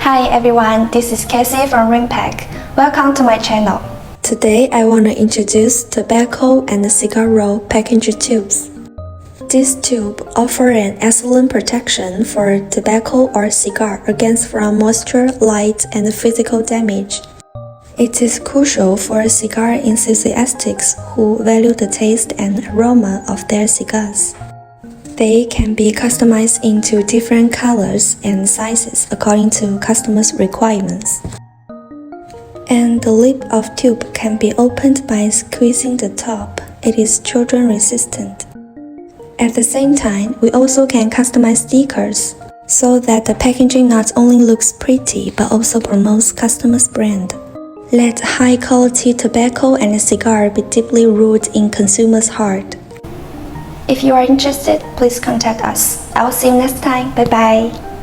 Hi everyone, this is Cassie from Ringpack. Welcome to my channel. Today I want to introduce tobacco and cigar roll packaging tubes. This tube offers an excellent protection for tobacco or cigar against from moisture, light, and physical damage. It is crucial for cigar enthusiasts who value the taste and aroma of their cigars. They can be customized into different colors and sizes according to customers' requirements. And the lip of tube can be opened by squeezing the top. It is children resistant. At the same time, we also can customize stickers so that the packaging not only looks pretty but also promotes customers' brand. Let high quality tobacco and cigar be deeply rooted in consumers' heart. If you are interested, please contact us. I will see you next time. Bye bye.